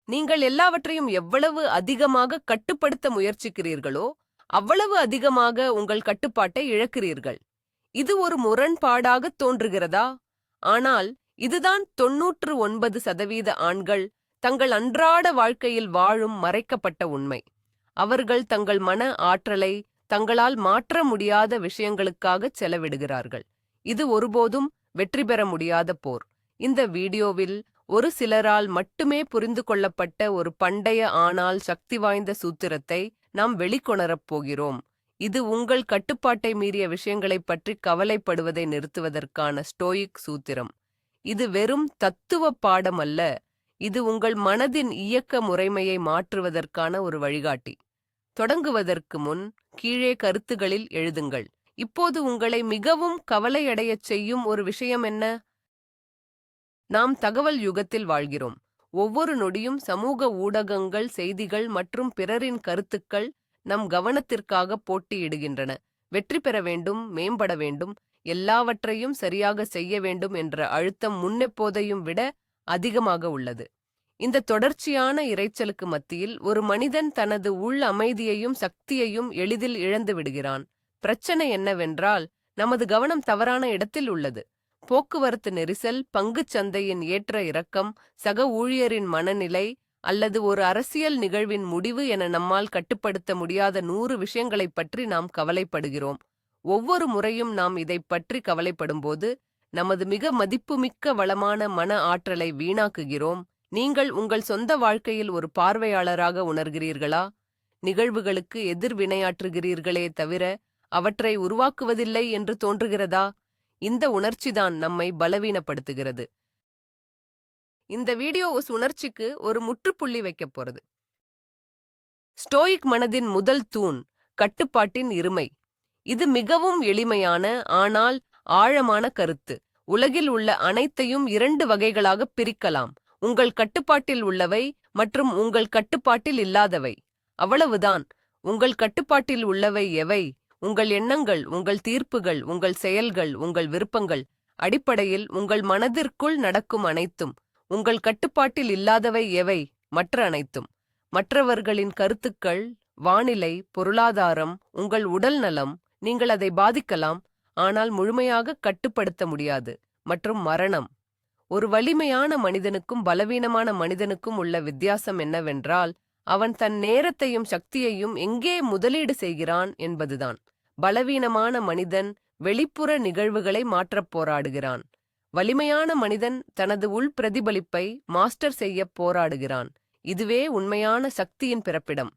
நீங்கள் எல்லாவற்றையும் எவ்வளவு அதிகமாக கட்டுப்படுத்த முயற்சிக்கிறீர்களோ அவ்வளவு அதிகமாக உங்கள் கட்டுப்பாட்டை இழக்கிறீர்கள். இது ஒரு முரண்பாடாக தோன்றுகிறதா? ஆனால் இதுதான் 99% ஆண்கள் தங்கள் அன்றாட வாழ்க்கையில் வாழும் மறைக்கப்பட்ட உண்மை. அவர்கள் தங்கள் மன ஆற்றலை தங்களால் மாற்ற முடியாத விஷயங்களுக்காக செலவிடுகிறார்கள். இது ஒருபோதும் வெற்றி பெற முடியாத போர். இந்த வீடியோவில் ஒரு சிலரால் மட்டுமே புரிந்து கொள்ளப்பட்ட ஒரு பண்டைய ஆனால் சக்தி வாய்ந்த சூத்திரத்தை நாம் வெளிக்கொணரப் போகிறோம். இது உங்கள் கட்டுப்பாட்டை மீறிய விஷயங்களைப் பற்றி கவலைப்படுவதை நிறுத்துவதற்கான ஸ்டோயிக் சூத்திரம். இது வெறும் தத்துவ பாடம் அல்ல, இது உங்கள் மனதின் இயக்க முறைமையை மாற்றுவதற்கான ஒரு வழிகாட்டி. தொடங்குவதற்கு முன் கீழே கருத்துகளில் எழுதுங்கள். இப்போது உங்களை மிகவும் கவலையடையச் செய்யும் ஒரு விஷயம் என்ன? நாம் தகவல் யுகத்தில் வாழ்கிறோம். ஒவ்வொரு நொடியும் சமூக ஊடகங்கள், செய்திகள் மற்றும் பிறரின் கருத்துக்கள் நம் கவனத்திற்காக போட்டியிடுகின்றன. வெற்றி பெற வேண்டும், மேம்பட வேண்டும், எல்லாவற்றையும் சரியாக செய்ய வேண்டும் என்ற அழுத்தம் முன்னெப்போதையும் விட அதிகமாக உள்ளது. இந்த தொடர்ச்சியான இரைச்சலுக்கு மத்தியில் ஒரு மனிதன் தனது உள் அமைதியையும் சக்தியையும் எளிதில் இழந்து விடுகிறான். பிரச்சனை என்னவென்றால், நமது கவனம் தவறான இடத்தில் உள்ளது. போக்குவரத்து நெரிசல், பங்குச் சந்தையின் ஏற்ற இறக்கம், சக ஊழியரின் மனநிலை அல்லது ஒரு அரசியல் நிகழ்வின் முடிவு என நம்மால் கட்டுப்படுத்த முடியாத 100 விஷயங்களைப் பற்றி நாம் கவலைப்படுகிறோம். ஒவ்வொரு முறையும் நாம் இதைப் பற்றி கவலைப்படும்போது நமது மிக மதிப்புமிக்க வளமான மன ஆற்றலை வீணாக்குகிறோம். நீங்கள் உங்கள் சொந்த வாழ்க்கையில் ஒரு பார்வையாளராக உணர்கிறீர்களா? நிகழ்வுகளுக்கு எதிர்வினையாற்றுகிறீர்களே தவிர அவற்றை உருவாக்குவதில்லை என்று தோன்றுகிறதா? இந்த உணர்ச்சிதான் நம்மை பலவீனப்படுத்துகிறது. இந்த வீடியோ உணர்ச்சிக்கு ஒரு முற்றுப்புள்ளி வைக்கப் போறது. ஸ்டோயிக் மனதின் முதல் தூண் கட்டுப்பாட்டின் இருமை. இது மிகவும் எளிமையான ஆனால் ஆழமான கருத்து. உலகில் உள்ள அனைத்தையும் 2 வகைகளாக பிரிக்கலாம்: உங்கள் கட்டுப்பாட்டில் உள்ளவை மற்றும் உங்கள் கட்டுப்பாட்டில் இல்லாதவை. அவ்வளவுதான். உங்கள் கட்டுப்பாட்டில் உள்ளவை எவை? உங்கள் எண்ணங்கள், உங்கள் தீர்ப்புகள், உங்கள் செயல்கள், உங்கள் விருப்பங்கள், அடிப்படையில் உங்கள் மனதிற்குள் நடக்கும் அனைத்தும். உங்கள் கட்டுப்பாட்டில் இல்லாதவை எவை? மற்ற அனைத்தும். மற்றவர்களின் கருத்துக்கள், வானிலை, பொருளாதாரம், உங்கள் உடல் நலம். நீங்கள் அதை பாதிக்கலாம், ஆனால் முழுமையாக கட்டுப்படுத்த முடியாது. மற்றும் மரணம். ஒரு வலிமையான மனிதனுக்கும் பலவீனமான மனிதனுக்கும் உள்ள வித்தியாசம் என்னவென்றால், அவன் தன் நேரத்தையும் சக்தியையும் எங்கே முதலீடு செய்கிறான் என்பதுதான். பலவீனமான மனிதன் வெளிப்புற நிகழ்வுகளை மாற்றப் போராடுகிறான். வலிமையான மனிதன் தனது உள் பிரதிபலிப்பை மாஸ்டர் செய்ய போராடுகிறான். இதுவே உண்மையான சக்தியின் பிறப்பிடம்.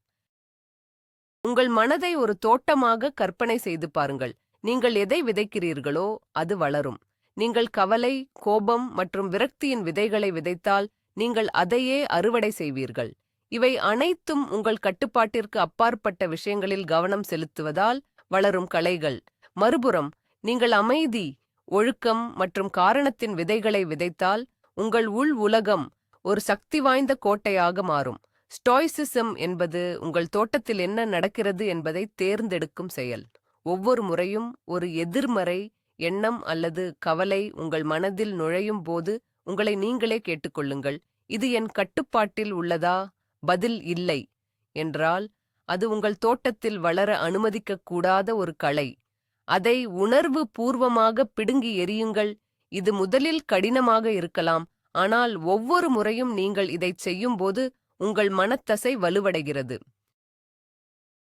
உங்கள் மனதை ஒரு தோட்டமாக கற்பனை செய்து பாருங்கள். நீங்கள் எதை விதைக்கிறீர்களோ அது வளரும். நீங்கள் கவலை, கோபம் மற்றும் விரக்தியின் விதைகளை விதைத்தால் நீங்கள் அதையே அறுவடை செய்வீர்கள். இவை அனைத்தும் உங்கள் கட்டுப்பாட்டிற்கு அப்பாற்பட்ட விஷயங்களில் கவனம் செலுத்துவதால் வளரும் களைகள். மறுபுறம், நீங்கள் அமைதி, ஒழுக்கம் மற்றும் காரணத்தின் விதைகளை விதைத்தால் உங்கள் உள் உலகம் ஒரு சக்தி வாய்ந்த கோட்டையாக மாறும். ஸ்டோய்சிசம் என்பது உங்கள் தோட்டத்தில் என்ன நடக்கிறது என்பதை தேர்ந்தெடுக்கும் செயல். ஒவ்வொரு முறையும் ஒரு எதிர்மறை எண்ணம் அல்லது கவலை உங்கள் மனதில் நுழையும் போது உங்களை நீங்களே கேட்டுக்கொள்ளுங்கள்: இது என் கட்டுப்பாட்டில் உள்ளதா? பதில் இல்லை என்றால் அது உங்கள் தோட்டத்தில் வளர அனுமதிக்கக்கூடாத ஒரு களை. அதை உணர்வு பூர்வமாக பிடுங்கி எறியுங்கள். இது முதலில் கடினமாக இருக்கலாம், ஆனால் ஒவ்வொரு முறையும் நீங்கள் இதைச் செய்யும்போது உங்கள் மனத்தசை வலுவடைகிறது.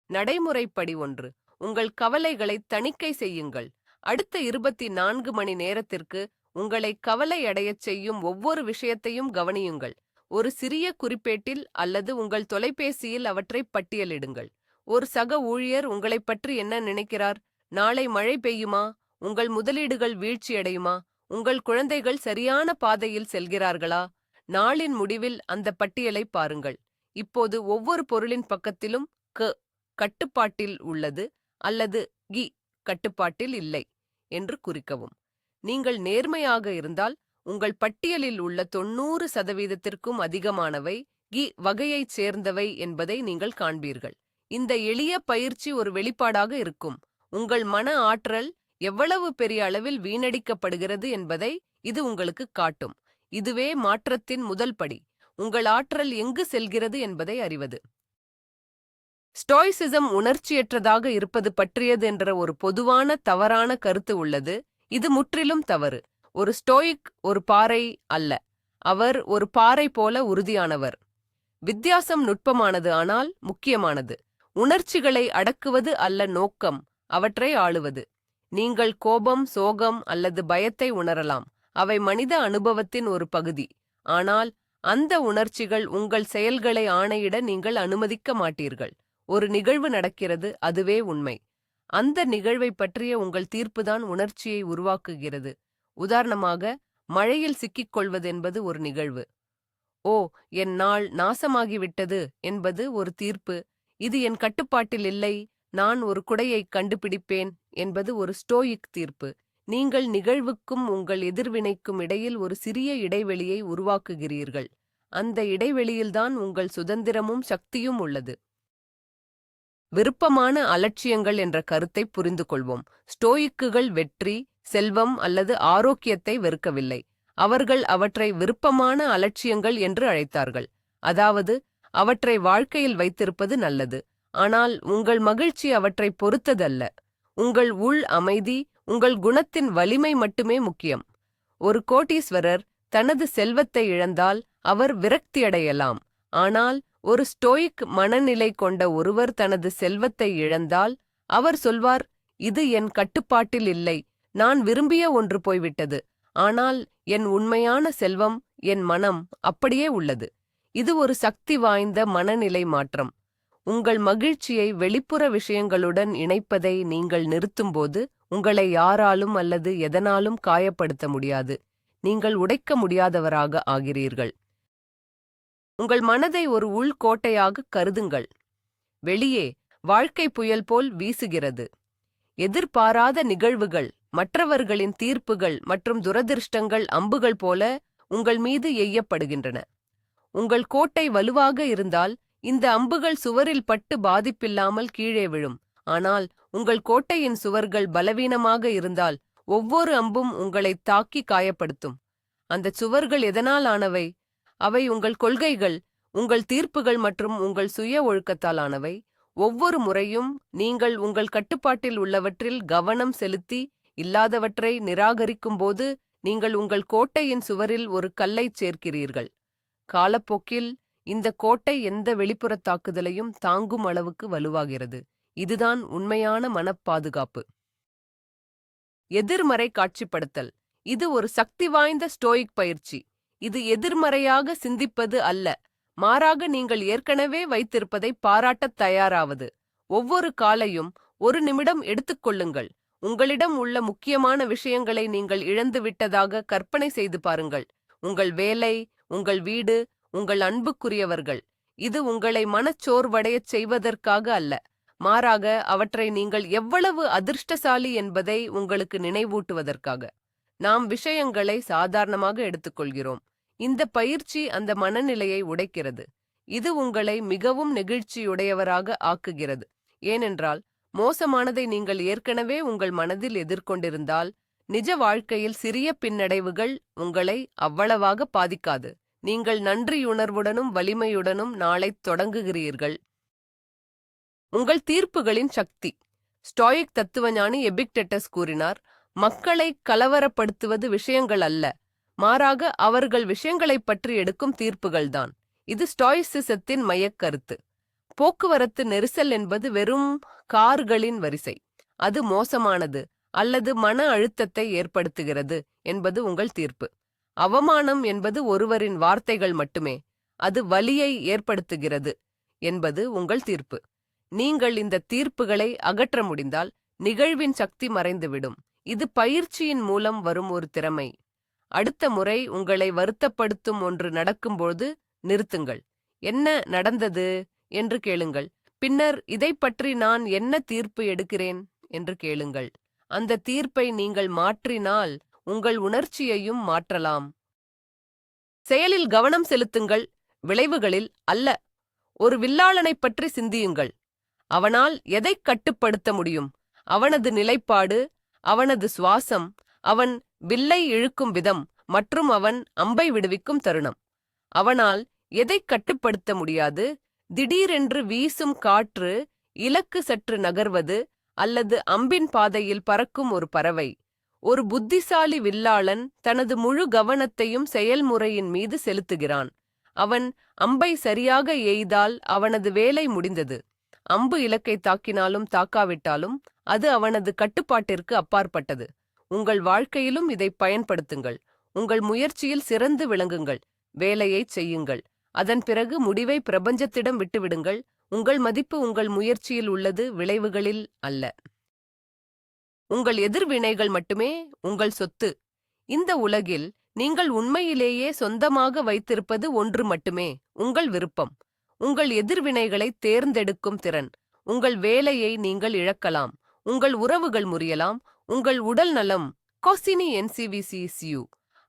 நடைமுறைப்படி 1. உங்கள் கவலைகளை தணிக்கை செய்யுங்கள். அடுத்த 24 மணி நேரத்திற்கு உங்களை கவலையடையச் செய்யும் ஒவ்வொரு விஷயத்தையும் கவனியுங்கள். ஒரு சிறிய குறிப்பேட்டில் அல்லது உங்கள் தொலைபேசியில் அவற்றை பட்டியலிடுங்கள். ஒரு சக ஊழியர் உங்களைப் பற்றி என்ன நினைக்கிறார்? நாளை மழை பெய்யுமா? உங்கள் முதலீடுகள் வீழ்ச்சியடையுமா? உங்கள் குழந்தைகள் சரியான பாதையில் செல்கிறார்களா? நாளின் முடிவில் அந்த பட்டியலை பாருங்கள். இப்போது ஒவ்வொரு பொருளின் பக்கத்திலும் கட்டுப்பாட்டில் உள்ளது அல்லது கட்டுப்பாட்டில் இல்லை என்று குறிக்கவும். நீங்கள் நேர்மையாக இருந்தால் உங்கள் பட்டியலில் உள்ள 90%த்திற்கும் அதிகமானவை வகையைச் சேர்ந்தவை என்பதை நீங்கள் காண்பீர்கள். இந்த எளிய பயிற்சி ஒரு வெளிப்பாடாக இருக்கும். உங்கள் மன ஆற்றல் எவ்வளவு பெரிய அளவில் வீணடிக்கப்படுகிறது என்பதை இது உங்களுக்கு காட்டும். இதுவே மாற்றத்தின் முதல் படி. உங்கள் ஆற்றல் எங்கு செல்கிறது என்பதை அறிவது. ஸ்டோயிசிசம் உணர்ச்சியற்றதாக இருப்பது பற்றியது என்ற ஒரு பொதுவான தவறான கருத்து உள்ளது. இது முற்றிலும் தவறு. ஒரு ஸ்டோயிக் ஒரு பாறை அல்ல. அவர் ஒரு பாறை போல உறுதியானவர். வித்தியாசம் நுட்பமானது, ஆனால் முக்கியமானது. உணர்ச்சிகளை அடக்குவது அல்ல நோக்கம், அவற்றை ஆளுவது. நீங்கள் கோபம், சோகம் அல்லது பயத்தை உணரலாம். அவை மனித அனுபவத்தின் ஒரு பகுதி. ஆனால் அந்த உணர்ச்சிகள் உங்கள் செயல்களை ஆணையிட நீங்கள் அனுமதிக்க மாட்டீர்கள். ஒரு நிகழ்வு நடக்கிறது, அதுவே உண்மை. அந்த நிகழ்வை பற்றிய உங்கள் தீர்ப்புதான் உணர்ச்சியை உருவாக்குகிறது. உதாரணமாக, மழையில் சிக்கிக் கொள்வதென்பது ஒரு நிகழ்வு. ஓ, என் நாள் நாசமாகிவிட்டது என்பது ஒரு தீர்ப்பு. இது என் கட்டுப்பாட்டில் இல்லை, நான் ஒரு குடையை கண்டுபிடிப்பேன் என்பது ஒரு ஸ்டோயிக் தீர்ப்பு. நீங்கள் நிகழ்வுக்கும் உங்கள் எதிர்வினைக்கும் இடையில் ஒரு சிறிய இடைவெளியை உருவாக்குகிறீர்கள். அந்த இடைவெளியில்தான் உங்கள் சுதந்திரமும் சக்தியும் உள்ளது. விருப்பமான அலட்சியங்கள் என்ற கருத்தை புரிந்து கொள்வோம். ஸ்டோயிக்குகள் வெற்றி, செல்வம் அல்லது ஆரோக்கியத்தை வெறுக்கவில்லை. அவர்கள் அவற்றை விருப்பமான அலட்சியங்கள் என்று அழைத்தார்கள். அதாவது, அவற்றை வாழ்க்கையில் வைத்திருப்பது நல்லது. ஆனால் உங்கள் மகிழ்ச்சி அவற்றை பொறுத்ததல்ல. உங்கள் உள் அமைதி, உங்கள் குணத்தின் வலிமை மட்டுமே முக்கியம். ஒரு கோடீஸ்வரர் தனது செல்வத்தை இழந்தால் அவர் விரக்தியடையலாம். ஆனால் ஒரு ஸ்டோயிக் மனநிலை கொண்ட ஒருவர் தனது செல்வத்தை இழந்தால் அவர் சொல்வார், இது என் கட்டுப்பாட்டில் இல்லை, நான் விரும்பிய ஒன்று போய்விட்டது. ஆனால் என் உண்மையான செல்வம், என் மனம் அப்படியே உள்ளது. இது ஒரு சக்தி வாய்ந்த மனநிலை மாற்றம். உங்கள் மகிழ்ச்சியை வெளிப்புற விஷயங்களுடன் இணைப்பதை நீங்கள் நிறுத்தும்போது உங்களை யாராலும் அல்லது எதனாலும் காயப்படுத்த முடியாது. நீங்கள் உடைக்க முடியாதவராக ஆகிறீர்கள். உங்கள் மனதை ஒரு உள்கோட்டையாக கருதுங்கள். வெளியே வாழ்க்கை புயல் போல் வீசுகிறது. எதிர்பாராத நிகழ்வுகள், மற்றவர்களின் தீர்ப்புகள் மற்றும் துரதிர்ஷ்டங்கள் அம்புகள் போல உங்கள் மீது எய்யப்படுகின்றன. உங்கள் கோட்டை வலுவாக இருந்தால் இந்த அம்புகள் சுவரில் பட்டு பாதிப்பில்லாமல் கீழே விழும். ஆனால் உங்கள் கோட்டையின் சுவர்கள் பலவீனமாக இருந்தால் ஒவ்வொரு அம்பும் உங்களை தாக்கி காயப்படுத்தும். அந்த சுவர்கள் எதனால் ஆனவை? அவை உங்கள் கொள்கைகள், உங்கள் தீர்ப்புகள் மற்றும் உங்கள் சுய ஒழுக்கத்தால் ஆனவை. ஒவ்வொரு முறையும் நீங்கள் உங்கள் கட்டுப்பாட்டில் உள்ளவற்றில் கவனம் செலுத்தி இல்லாதவற்றை நிராகரிக்கும்போது நீங்கள் உங்கள் கோட்டையின் சுவரில் ஒரு கல்லைச் சேர்க்கிறீர்கள். காலப்போக்கில் இந்த கோட்டை எந்த வெளிப்புறத் தாக்குதலையும் தாங்கும் அளவுக்கு வலுவாகிறது. இதுதான் உண்மையான மனப்பாதுகாப்பு. எதிர்மறை காட்சிப்படுத்தல். இது ஒரு சக்தி வாய்ந்த ஸ்டோயிக் பயிற்சி. இது எதிர்மறையாக சிந்திப்பது அல்ல, மாறாக நீங்கள் ஏற்கனவே வைத்திருப்பதை பாராட்டத் தயாராவது. ஒவ்வொரு காலையும் ஒரு நிமிடம் எடுத்துக்கொள்ளுங்கள். உங்களிடம் உள்ள முக்கியமான விஷயங்களை நீங்கள் இழந்துவிட்டதாக கற்பனை செய்து பாருங்கள். உங்கள் வேலை, உங்கள் வீடு, உங்கள் அன்புக்குரியவர்கள். இது உங்களை மனச்சோர்வடையச் செய்வதற்காக அல்ல, மாறாக அவற்றை நீங்கள் எவ்வளவு அதிர்ஷ்டசாலி என்பதை உங்களுக்கு நினைவூட்டுவதற்காக. நாம் விஷயங்களை சாதாரணமாக எடுத்துக்கொள்கிறோம். இந்த பயிற்சி அந்த மனநிலையை உடைக்கிறது. இது உங்களை மிகவும் நெகிழ்ச்சியுடையவராக ஆக்குகிறது. ஏனென்றால் மோசமானதை நீங்கள் ஏற்கனவே உங்கள் மனதில் எதிர்கொண்டிருந்தால் நிஜ வாழ்க்கையில் சிறிய பின்னடைவுகள் உங்களை அவ்வளவாக பாதிக்காது. நீங்கள் நன்றியுணர்வுடனும் வலிமையுடனும் நாளைத் தொடங்குகிறீர்கள். உங்கள் தீர்ப்புகளின் சக்தி. ஸ்டோயிக் தத்துவஞானி எபிக்டெட்டஸ் கூறினார், மக்களை கலவரப்படுத்துவது விஷயங்கள் அல்ல, மாறாக அவர்கள் விஷயங்களைப் பற்றி எடுக்கும் தீர்ப்புகள்தான். இது ஸ்டோயிசிசத்தின் மையக்கருத்து. போக்குவரத்து நெரிசல் என்பது வெறும் கார்களின் வரிசை. அது மோசமானது அல்லது மன அழுத்தத்தை ஏற்படுத்துகிறது என்பது உங்கள் தீர்ப்பு. அவமானம் என்பது ஒருவரின் வார்த்தைகள் மட்டுமே, அது வலியை ஏற்படுத்துகிறது என்பது உங்கள் தீர்ப்பு. நீங்கள் இந்த தீர்ப்புகளை அகற்ற முடிந்தால் நிகழ்வின் சக்தி மறைந்துவிடும். இது பயிற்சியின் மூலம் வரும் ஒரு திறமை. அடுத்த முறை உங்களை வருத்தப்படுத்தும் ஒன்று நடக்கும்போது நிறுத்துங்கள். என்ன நடந்தது என்று கேளுங்கள். பின்னர் இதைப் பற்றி நான் என்ன தீர்ப்பு எடுக்கிறேன் என்று கேளுங்கள். அந்த தீர்ப்பை நீங்கள் மாற்றினால் உங்கள் உணர்ச்சியையும் மாற்றலாம். செயலில் கவனம் செலுத்துங்கள், விளைவுகளில் அல்ல. ஒரு வில்லாளனைப் பற்றி சிந்தியுங்கள். அவனால் எதைக் கட்டுப்படுத்த முடியும்? அவனது நிலைப்பாடு, அவனது சுவாசம், அவன் வில்லை இழுக்கும் விதம் மற்றும் அவன் அம்பை விடுவிக்கும் தருணம். அவனால் எதைக் கட்டுப்படுத்த முடியாது? திடீரென்று வீசும் காற்று, இலக்கு சற்று நகர்வது, அல்லது அம்பின் பாதையில் பறக்கும் ஒரு பறவை. ஒரு புத்திசாலி வில்லாளன் தனது முழு கவனத்தையும் செயல்முறையின் மீது செலுத்துகிறான். அவன் அம்பை சரியாக எய்தால் அவனது வேலை முடிந்தது. அம்பு இலக்கை தாக்கினாலும் தாக்காவிட்டாலும் அது அவனது கட்டுப்பாட்டிற்கு அப்பாற்பட்டது. உங்கள் வாழ்க்கையிலும் இதை பயன்படுத்துங்கள். உங்கள் முயற்சியில் சிறந்து விளங்குங்கள். வேலையைச் செய்யுங்கள். அதன் பிறகு முடிவை பிரபஞ்சத்திடம் விட்டுவிடுங்கள். உங்கள் மதிப்பு உங்கள் முயற்சியில் உள்ளது, விளைவுகளில் அல்ல. உங்கள் எதிர்வினைகள் மட்டுமே உங்கள் சொத்து. இந்த உலகில் நீங்கள் உண்மையிலேயே சொந்தமாக வைத்திருப்பது ஒன்று மட்டுமே, உங்கள் விருப்பம். உங்கள் எதிர்வினைகளை தேர்ந்தெடுக்கும் திறன். உங்கள் வேலையை நீங்கள் இழக்கலாம், உங்கள் உறவுகள் முறியலாம், உங்கள் உடல் நலம் கொசினி என்சிவிசிசியு.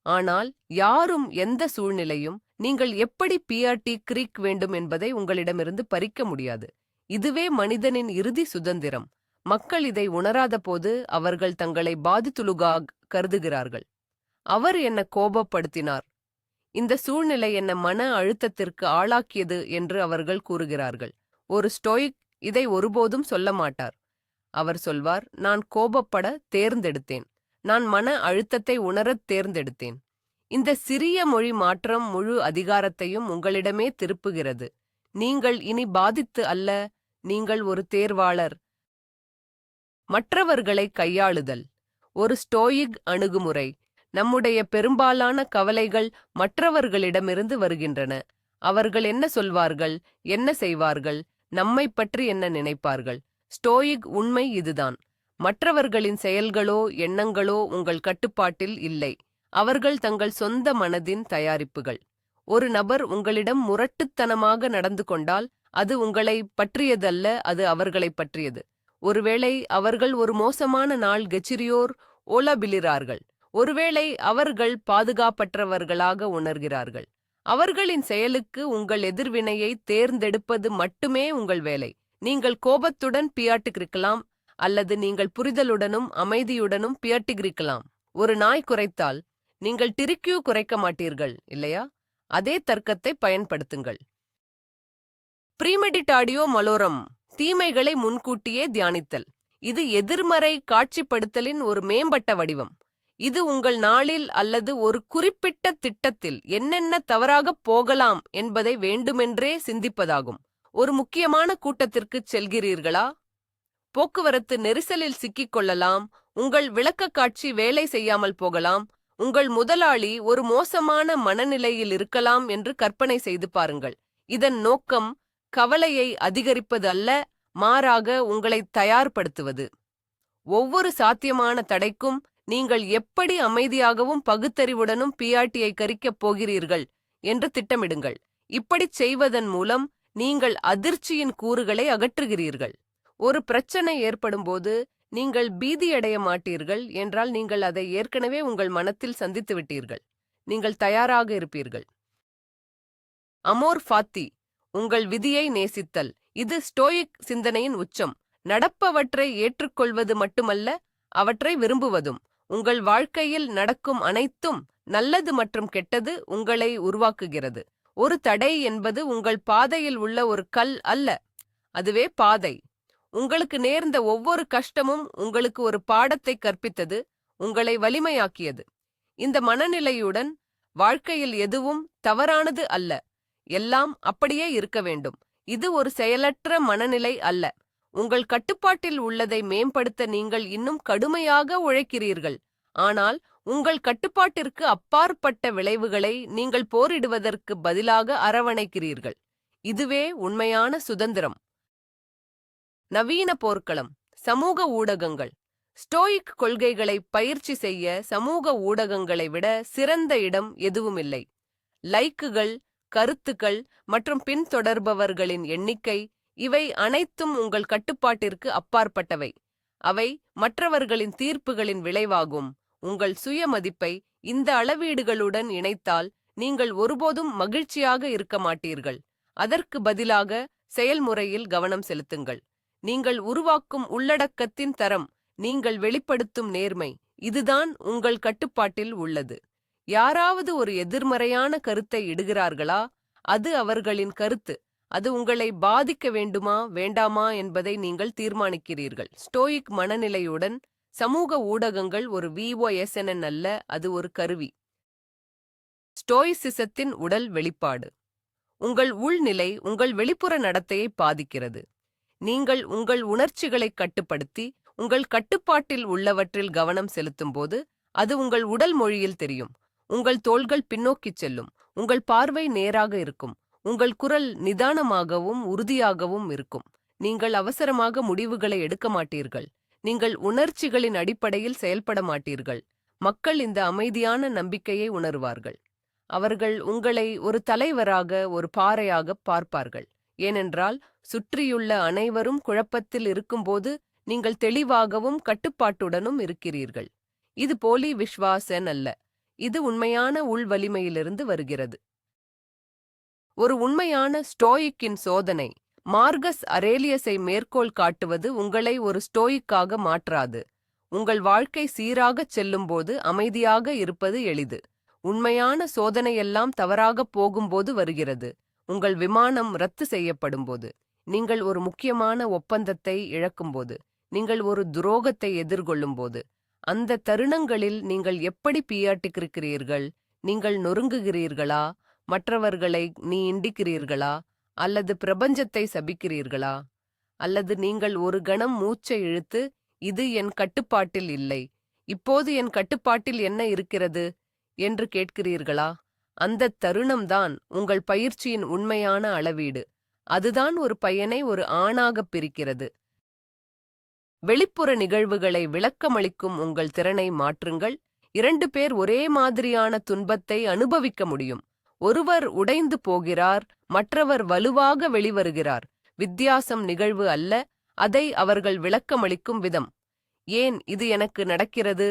ஆனால் யாரும் எந்த சூழ்நிலையும் நீங்கள் எப்படி பிஆர்டி கிரீக் வேண்டும் என்பதை உங்களிடமிருந்து பறிக்க முடியாது. இதுவே மனிதனின் இறுதி சுதந்திரம். மக்கள் இதை உணராத போது அவர்கள் தங்களை பாதித்துலுகாக கருதுகிறார்கள். அவர் என்ன கோபப்படுத்தினார், இந்த சூழ்நிலை என்ன மன அழுத்தத்திற்கு ஆளாக்கியது என்று அவர்கள் கூறுகிறார்கள். ஒரு ஸ்டோயிக் இதை ஒருபோதும் சொல்ல மாட்டார். அவர் சொல்வார், நான் கோபப்பட தேர்ந்தெடுத்தேன், நான் மன அழுத்தத்தை உணரத் தேர்ந்தெடுத்தேன். இந்த சிறிய மொழி மாற்றம் முழு அதிகாரத்தையும் உங்களிடமே திருப்புகிறது. நீங்கள் இனி பாதித்து அல்ல, நீங்கள் ஒரு தேர்வாளர். மற்றவர்களை கையாளுதல். ஒரு ஸ்டோயிக் அணுகுமுறை. நம்முடைய பெரும்பாலான கவலைகள் மற்றவர்களிடமிருந்து வருகின்றன. அவர்கள் என்ன சொல்வார்கள், என்ன செய்வார்கள், நம்மைப் பற்றி என்ன நினைப்பார்கள்? ஸ்டோயிக் உண்மை இதுதான். மற்றவர்களின் செயல்களோ எண்ணங்களோ உங்கள் கட்டுப்பாட்டில் இல்லை. அவர்கள் தங்கள் சொந்த மனதின் தயாரிப்புகள். ஒரு நபர் உங்களிடம் முரட்டுத்தனமாக நடந்து கொண்டால் அது உங்களை பற்றியதல்ல, அது அவர்களைப் பற்றியது. ஒருவேளை அவர்கள் ஒரு மோசமான நாள் கெச்சிரியோர் ஓலபிலிறார்கள். ஒருவேளை அவர்கள் பாதுகாப்பற்றவர்களாக உணர்கிறார்கள். அவர்களின் செயலுக்கு உங்கள் எதிர்வினையை தேர்ந்தெடுப்பது மட்டுமே உங்கள் வேலை. நீங்கள் கோபத்துடன் பியாட்டுகிரிக்கலாம், அல்லது நீங்கள் புரிதலுடனும் அமைதியுடனும் பியாட்டுகிரிக்கலாம். ஒரு நாய் குரைத்தால் நீங்கள் டிரிக்யூ குறைக்க மாட்டீர்கள், இல்லையா? அதே தர்க்கத்தை பயன்படுத்துங்கள். ப்ரீமெடிட்டாடியோ மலோரம். தீமைகளை முன்கூட்டியே தியானித்தல். இது எதிர்மறை காட்சிப்படுத்தலின் ஒரு மேம்பட்ட வடிவம். இது உங்கள் நாளில் அல்லது ஒரு குறிப்பிட்ட திட்டத்தில் என்னென்ன தவறாகப் போகலாம் என்பதை வேண்டுமென்றே சிந்திப்பதாகும். ஒரு முக்கியமான கூட்டத்திற்குச் செல்கிறீர்களா? போக்குவரத்து நெரிசலில் சிக்கிக் கொள்ளலாம். உங்கள் விளக்கக்காட்சி வேலை செய்யாமல் போகலாம். உங்கள் முதலாளி ஒரு மோசமான மனநிலையில் இருக்கலாம் என்று கற்பனை செய்து பாருங்கள். இதன் நோக்கம் கவலையை அதிகரிப்பது அல்ல, மாறாக உங்களை தயார்படுத்துவது. ஒவ்வொரு சாத்தியமான தடைக்கும் நீங்கள் எப்படி அமைதியாகவும் பகுத்தறிவுடனும் பிஆர்டியை கரிக்கப் போகிறீர்கள் என்று திட்டமிடுங்கள். இப்படிச் செய்வதன் மூலம் நீங்கள் அதிர்ச்சியின் கூறுகளை அகற்றுகிறீர்கள். ஒரு பிரச்சனை ஏற்படும்போது நீங்கள் பீதியடைய மாட்டீர்கள் என்றால் நீங்கள் அதை ஏற்கனவே உங்கள் மனத்தில் சந்தித்து விட்டீர்கள். நீங்கள் தயாராக இருப்பீர்கள். அமோர் ஃபாத்தி. உங்கள் விதியை நேசித்தல். இது ஸ்டோயிக் சிந்தனையின் உச்சம். நடப்பவற்றை ஏற்றுக்கொள்வது மட்டுமல்ல, அவற்றை விரும்புவதும். உங்கள் வாழ்க்கையில் நடக்கும் அனைத்தும் நல்லது மற்றும் கெட்டது உங்களை உருவாக்குகிறது. ஒரு தடை என்பது உங்கள் பாதையில் உள்ள ஒரு கல் அல்ல, அதுவே பாதை. உங்களுக்கு நேர்ந்த ஒவ்வொரு கஷ்டமும் உங்களுக்கு ஒரு பாடத்தை கற்பித்தது, உங்களை வலிமையாக்கியது. இந்த மனநிலையுடன் வாழ்க்கையில் எதுவும் தவறானது அல்ல, எல்லாம் அப்படியே இருக்க வேண்டும். இது ஒரு செயலற்ற மனநிலை அல்ல. உங்கள் கட்டுப்பாட்டில் உள்ளதை மேம்படுத்த நீங்கள் இன்னும் கடுமையாக உழைக்கிறீர்கள். ஆனால் உங்கள் கட்டுப்பாட்டிற்கு அப்பாற்பட்ட விளைவுகளை நீங்கள் போரிடுவதற்கு பதிலாக அரவணைக்கிறீர்கள். இதுவே உண்மையான சுதந்திரம். நவீன போர்க்களம். சமூக ஊடகங்கள். ஸ்டோயிக் கொள்கைகளை பயிற்சி செய்ய சமூக ஊடகங்களை விட சிறந்த இடம் எதுவுமில்லை. லைக்குகள், கருத்துக்கள் மற்றும் பின்தொடர்பவர்களின் எண்ணிக்கை, இவை அனைத்தும் உங்கள் கட்டுப்பாட்டிற்கு அப்பாற்பட்டவை. அவை மற்றவர்களின் தீர்ப்புகளின் விளைவாகும். உங்கள் சுய மதிப்பை இந்த அளவீடுகளுடன் இணைத்தால் நீங்கள் ஒருபோதும் மகிழ்ச்சியாக இருக்க மாட்டீர்கள். அதற்கு பதிலாக செயல்முறையில் கவனம் செலுத்துங்கள். நீங்கள் உருவாக்கும் உள்ளடக்கத்தின் தரம், நீங்கள் வெளிப்படுத்தும் நேர்மை, இதுதான் உங்கள் கட்டுப்பாட்டில் உள்ளது. யாராவது ஒரு எதிர்மறையான கருத்தை இடுகிறார்களா? அது அவர்களின் கருத்து. அது உங்களை பாதிக்க வேண்டுமா வேண்டாமா என்பதை நீங்கள் தீர்மானிக்கிறீர்கள். ஸ்டோயிக் மனநிலையுடன் சமூக ஊடகங்கள் ஒரு VOSNN அல்ல, அது ஒரு கருவி. ஸ்டோயிசிசத்தின் உடல் வெளிப்பாடு. உங்கள் உள்நிலை உங்கள் வெளிப்புற நடத்தையை பாதிக்கிறது. நீங்கள் உங்கள் உணர்ச்சிகளை கட்டுப்படுத்தி உங்கள் கட்டுப்பாட்டில் உள்ளவற்றில் கவனம் செலுத்தும்போது அது உங்கள் உடல் மொழியில் தெரியும். உங்கள் தோள்கள் பின்னோக்கிச் செல்லும், உங்கள் பார்வை நேராக இருக்கும், உங்கள் குரல் நிதானமாகவும் உறுதியாகவும் இருக்கும். நீங்கள் அவசரமாக முடிவுகளை எடுக்க மாட்டீர்கள். நீங்கள் உணர்ச்சிகளின் அடிப்படையில் செயல்பட மாட்டீர்கள். மக்கள் இந்த அமைதியான நம்பிக்கையை உணருவார்கள். அவர்கள் உங்களை ஒரு தலைவராக, ஒரு பாறையாக பார்ப்பார்கள். ஏனென்றால் சுற்றியுள்ள அனைவரும் குழப்பத்தில் இருக்கும்போது நீங்கள் தெளிவாகவும் கட்டுப்பாட்டுடனும் இருக்கிறீர்கள். இது போலி விஸ்வாசன் அல்ல, இது உண்மையான உள் வலிமையிலிருந்து வருகிறது. ஒரு உண்மையான ஸ்டோயிக்கின் சோதனை. மார்கஸ் அரேலியஸை மேற்கோள் காட்டுவது உங்களை ஒரு ஸ்டோயிக்காக மாற்றாது. உங்கள் வாழ்க்கை சீராகச் செல்லும்போது அமைதியாக இருப்பது எளிது. உண்மையான சோதனையெல்லாம் தவறாகப் போகும்போது வருகிறது. உங்கள் விமானம் ரத்து செய்யப்படும்போது, நீங்கள் ஒரு முக்கியமான ஒப்பந்தத்தை இழக்கும்போது, நீங்கள் ஒரு துரோகத்தை எதிர்கொள்ளும்போது, அந்த தருணங்களில் நீங்கள் எப்படி பியாட்டிக்கிறீர்கள்? நீங்கள் நொறுங்குகிறீர்களா? மற்றவர்களை இண்டிக்கிறீர்களா? அல்லது பிரபஞ்சத்தை சபிக்கிறீர்களா? அல்லது நீங்கள் ஒரு கணம் மூச்சை இழுத்து, இது என் கட்டுப்பாட்டில் இல்லை, இப்போது என் கட்டுப்பாட்டில் என்ன இருக்கிறது என்று கேட்கிறீர்களா? அந்த தருணம்தான் உங்கள் பயிற்சியின் உண்மையான அளவீடு. அதுதான் ஒரு பையனை ஒரு ஆணாகப் பிரிக்கிறது. வெளிப்புற நிகழ்வுகளை விளக்கமளிக்கும் உங்கள் திறனை மாற்றுங்கள். 2 பேர் ஒரே மாதிரியான துன்பத்தை அனுபவிக்க முடியும். ஒருவர் உடைந்து போகிறார், மற்றவர் வலுவாக வெளிவருகிறார். வித்தியாசம் நிகழ்வு அல்ல, அதை அவர்கள் விளக்கமளிக்கும் விதம். ஏன் இது எனக்கு நடக்கிறது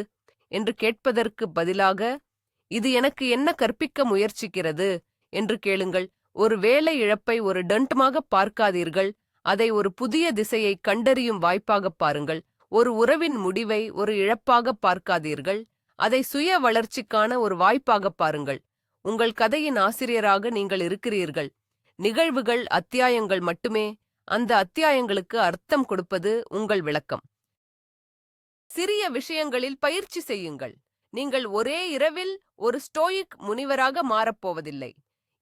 என்று கேட்பதற்கு பதிலாக, இது எனக்கு என்ன கற்பிக்க முயற்சிக்கிறது என்று கேளுங்கள். ஒரு வேலை இழப்பை ஒரு டன்ட்மாக பார்க்காதீர்கள், அதை ஒரு புதிய திசையை கண்டறியும் வாய்ப்பாகப் பாருங்கள். ஒரு உறவின் முடிவை ஒரு இழப்பாக பார்க்காதீர்கள், அதை சுய வளர்ச்சிக்கான ஒரு வாய்ப்பாகப் பாருங்கள். உங்கள் கதையின் ஆசிரியராக நீங்கள் இருக்கிறீர்கள். நிகழ்வுகள் அத்தியாயங்கள் மட்டுமே, அந்த அத்தியாயங்களுக்கு அர்த்தம் கொடுப்பது உங்கள் விளக்கம். சிறிய விஷயங்களில் பயிற்சி செய்யுங்கள். நீங்கள் ஒரே இரவில் ஒரு ஸ்டோயிக் முனிவராக மாறப்போவதில்லை.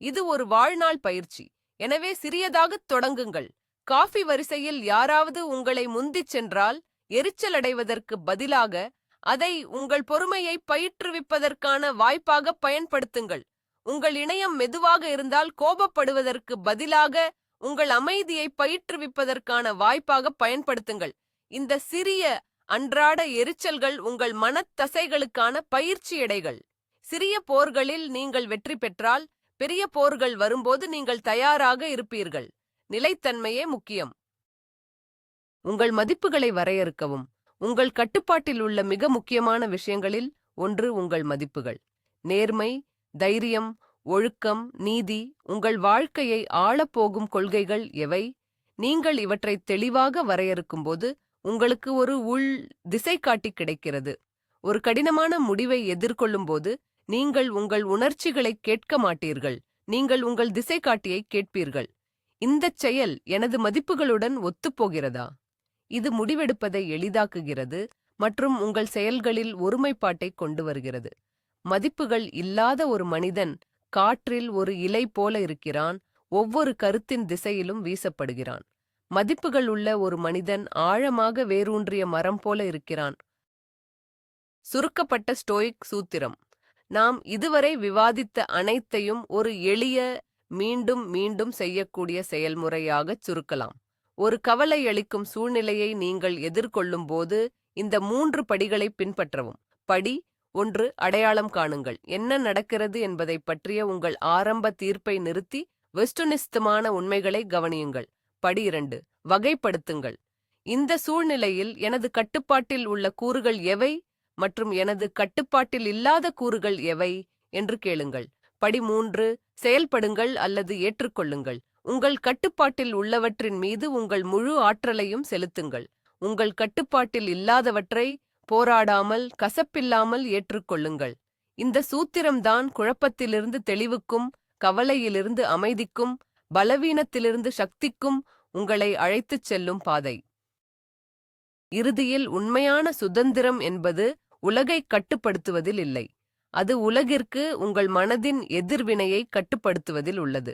இது ஒரு வாழ்நாள் பயிற்சி. எனவே சிறியதாகத் தொடங்குங்கள். காஃபி வரிசையில் யாராவது உங்களை முந்திச் சென்றால் எரிச்சலடைவதற்கு பதிலாக அதை உங்கள் பொறுமையை பயிற்றுவிப்பதற்கான வாய்ப்பாக பயன்படுத்துங்கள். உங்கள் இணையம் மெதுவாக இருந்தால் கோபப்படுவதற்கு பதிலாக உங்கள் அமைதியை பயிற்றுவிப்பதற்கான வாய்ப்பாக பயன்படுத்துங்கள். இந்த சிறிய அன்றாட எரிச்சல்கள் உங்கள் மனத்தசைகளுக்கான பயிற்சி எடைகள். சிறிய போர்களில் நீங்கள் வெற்றி பெற்றால் பெரிய போர்கள் வரும்போது நீங்கள் தயாராக இருப்பீர்கள். நிலைத்தன்மையே முக்கியம். உங்கள் மதிப்புகளை வரையறுக்கவும். உங்கள் கட்டுப்பாட்டில் உள்ள மிக முக்கியமான விஷயங்களில் ஒன்று உங்கள் மதிப்புகள். நேர்மை, தைரியம், ஒழுக்கம், நீதி. உங்கள் வாழ்க்கையை ஆளப்போகும் கொள்கைகள் எவை? நீங்கள் இவற்றை தெளிவாக வரையறுக்கும்போது உங்களுக்கு ஒரு உள் திசைகாட்டி கிடைக்கிறது. ஒரு கடினமான முடிவை எதிர்கொள்ளும்போது நீங்கள் உங்கள் உணர்ச்சிகளை கேட்க மாட்டீர்கள், நீங்கள் உங்கள் திசைகாட்டியை கேட்பீர்கள். இந்தச் செயல் எனது மதிப்புகளுடன் ஒத்துப்போகிறதா? இது முடிவெடுப்பதை எளிதாக்குகிறது மற்றும் உங்கள் செயல்களில் ஒருமைப்பாட்டை கொண்டு வருகிறது. மதிப்புகள் இல்லாத ஒரு மனிதன் காற்றில் ஒரு இலை போல இருக்கிறான், ஒவ்வொரு கருத்தின் திசையிலும் வீசப்படுகிறான். மதிப்புகள் உள்ள ஒரு மனிதன் ஆழமாக வேரூன்றிய மரம் போல இருக்கிறான். சுருக்கப்பட்ட ஸ்டோயிக் சூத்திரம். நாம் இதுவரை விவாதித்த அனைத்தையும் ஒரு எளிய, மீண்டும் மீண்டும் செய்யக்கூடிய செயல்முறையாகச் சுருக்கலாம். ஒரு கவலையளிக்கும் சூழ்நிலையை நீங்கள் எதிர்கொள்ளும்போது இந்த 3 படிகளை பின்பற்றவும். படி 1. அடையாளம் காணுங்கள். என்ன நடக்கிறது என்பதைப் பற்றிய உங்கள் ஆரம்ப தீர்ப்பை நிறுத்தி வெஸ்டுனிஸ்தமான உண்மைகளை கவனியுங்கள். படி 2. வகைப்படுத்துங்கள். இந்த சூழ்நிலையில் எனது கட்டுப்பாட்டில் உள்ள கூறுகள் எவை மற்றும் எனது கட்டுப்பாட்டில் இல்லாத கூறுகள் எவை என்று கேளுங்கள். படி 3. செயல்படுங்கள் அல்லது ஏற்றுக்கொள்ளுங்கள். உங்கள் கட்டுப்பாட்டில் உள்ளவற்றின் மீது உங்கள் முழு ஆற்றலையும் செலுத்துங்கள். உங்கள் கட்டுப்பாட்டில் இல்லாதவற்றை போராடாமல், கசப்பில்லாமல் ஏற்றுக்கொள்ளுங்கள். இந்த சூத்திரம்தான் குழப்பத்திலிருந்து தெளிவுக்கும் கவலையிலிருந்து அமைதிக்கும் பலவீனத்திலிருந்து சக்திக்கும் உங்களை அழைத்துச் செல்லும் பாதை. இறுதியில் உண்மையான சுதந்திரம் என்பது உலகை கட்டுப்படுத்துவதில் இல்லை. அது உலகிற்கு உங்கள் மனதின் எதிர்வினையை கட்டுப்படுத்துவதில் உள்ளது.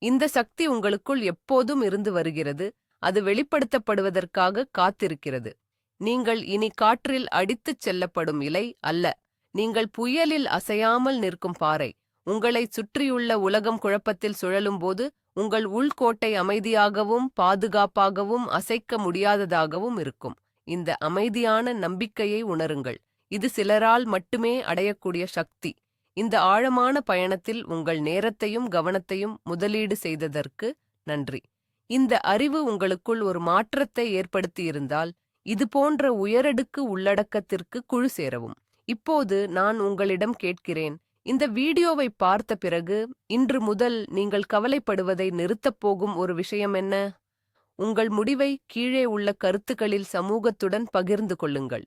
இந்த சக்தி உங்களுக்குள் எப்போதும் இருந்து வருகிறது. அது வெளிப்படுத்தப்படுவதற்காக காத்திருக்கிறது. நீங்கள் இனி காற்றில் அடித்துச் செல்லப்படும் இலை அல்ல. நீங்கள் புயலில் அசையாமல் நிற்கும் பாறை. உங்களைச் சுற்றியுள்ள உலகம் குழப்பத்தில் சுழலும்போது உங்கள் உள்கோட்டை அமைதியாகவும் பாதுகாப்பாகவும் அசைக்க முடியாததாகவும் இருக்கும். இந்த அமைதியான நம்பிக்கையை உணருங்கள். இது சிலரால் மட்டுமே அடையக்கூடிய சக்தி. இந்த ஆழமான பயணத்தில் உங்கள் நேரத்தையும் கவனத்தையும் முதலீடு செய்ததற்கு நன்றி. இந்த அறிவு உங்களுக்குள் ஒரு மாற்றத்தை ஏற்படுத்தியிருந்தால் இதுபோன்ற உயரடுக்கு உள்ளடக்கத்திற்கு குழு சேரவும். இப்போது நான் உங்களிடம் கேட்கிறேன், இந்த வீடியோவை பார்த்த பிறகு இன்று முதல் நீங்கள் கவலைப்படுவதை நிறுத்தப் போகும் ஒரு விஷயம் என்ன? உங்கள் முடிவை கீழே உள்ள கருத்துக்களில் சமூகத்துடன் பகிர்ந்து கொள்ளுங்கள்.